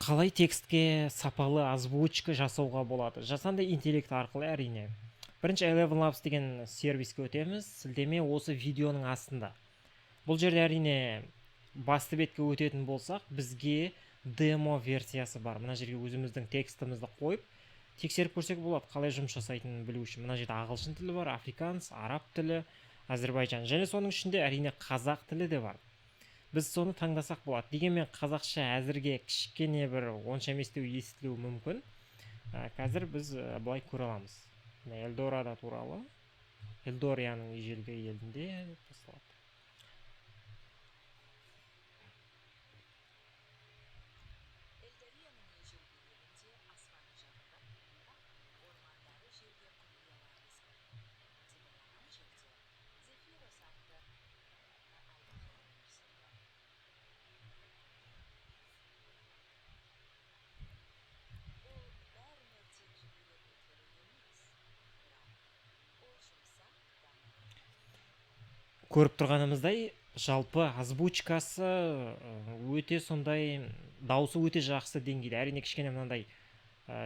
Қалай текстке сапалы озвучка жасауға болады? Жасанды интеллект арқылы әрине. Бірінші Eleven Labs деген сервиске өтеміз. Сілтеме осы видеоның астында. Бұл жерде әрине басты бетке өтетін болсақ, бізге демо версиясы бар. Мына жерге өзіміздің текстімізді қойып, тексеріп көрсек болады, қалай жұмыс жасайтынын білу үшін. Мына жерде ағылшын тілі бар, африканс, араб тілі, Әзербайжан. Және соның ішінде әрине қазақ тілі де бар. Біз соны таңдасақ болады. Дегенмен қазақша әзірге кішкене бір онша емес деп естілуі мүмкін. Қазір біз былай көре аламыз. Эльдорадо туралы. Эльдорияның ежелгі елінде басталады. Көріп тұрғанымыздай, жалпы озвучкасы өте сондай, дауысы өте жақсы деңгейде. Әрине кішкене мынандай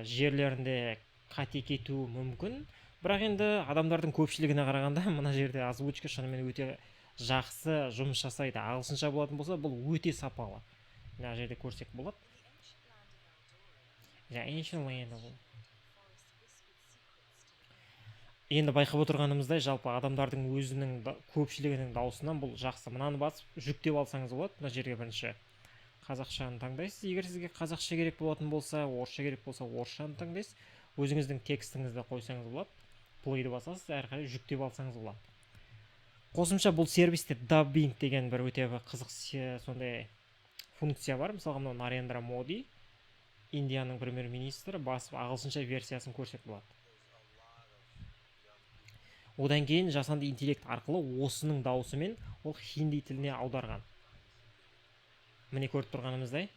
жерлерінде қате кетуі мүмкін. Бірақ енді адамдардың көпшілігіне қарағанда мына жерде озвучка шынымен өте жақсы жұмыс жасайды. Ағылшынша болатын болса, бұл өте сапалы. Мына жерде көрсек болады. Енді байқап отырғанымыздай, жалпы адамдардың өзінің көпшілігінің даусынан бұл жақсы. Мынаны басып жүктеп алсаңыз болады. Мына жерге бірінші қазақшаны таңдайсыз. Егер сізге қазақша керек болатын болса, орысша керек болса, орысшаны таңдайсыз. Өзіңіздің текстіңізді қойсаңыз болады. Плейді басасыз, әрі қарай жүктеп алсаңыз болады. Қосымша бұл сервисте даббинг деген бір өте қызық сондай функция бар. Мысалға мынау Нарендра Моди, Индияның премьер-министрі, басып ағылшынша версиясын көрсек болады. Одан кейін жасанды интеллект арқылы осының даусымен ол хинди тіліне аударған. Міне көріп тұрғанымыздай.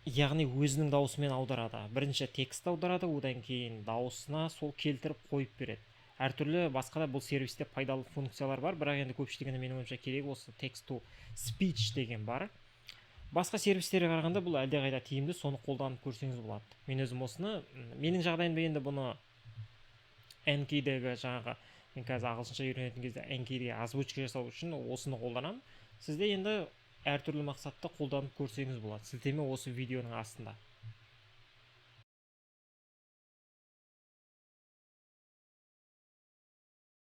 Яғни өзінің даусымен аударады. Бірінші текст аударады, одан кейін даусына сол келтіріп қойып береді. Әртүрлі басқа да бұл сервисте пайдалы функциялар бар, бірақ енді көпшілігіне менің ойымша керек осы text to speech деген бар. Басқа сервистерге қарағанда бұл әлдеқайда тиімді, соны қолданып көрсеңіз болады. Мен өзім осыны, менің жағдайымда енді бұны Enki-дегі жаңағы, мен қазір ағылшынша үйренетін кезде Enki-ге озвучка жасау үшін осыны қолданамын. Сізде енді әртүрлі мақсатта қолданып көрсеңіз болады. Сілтеме осы видеоның астында.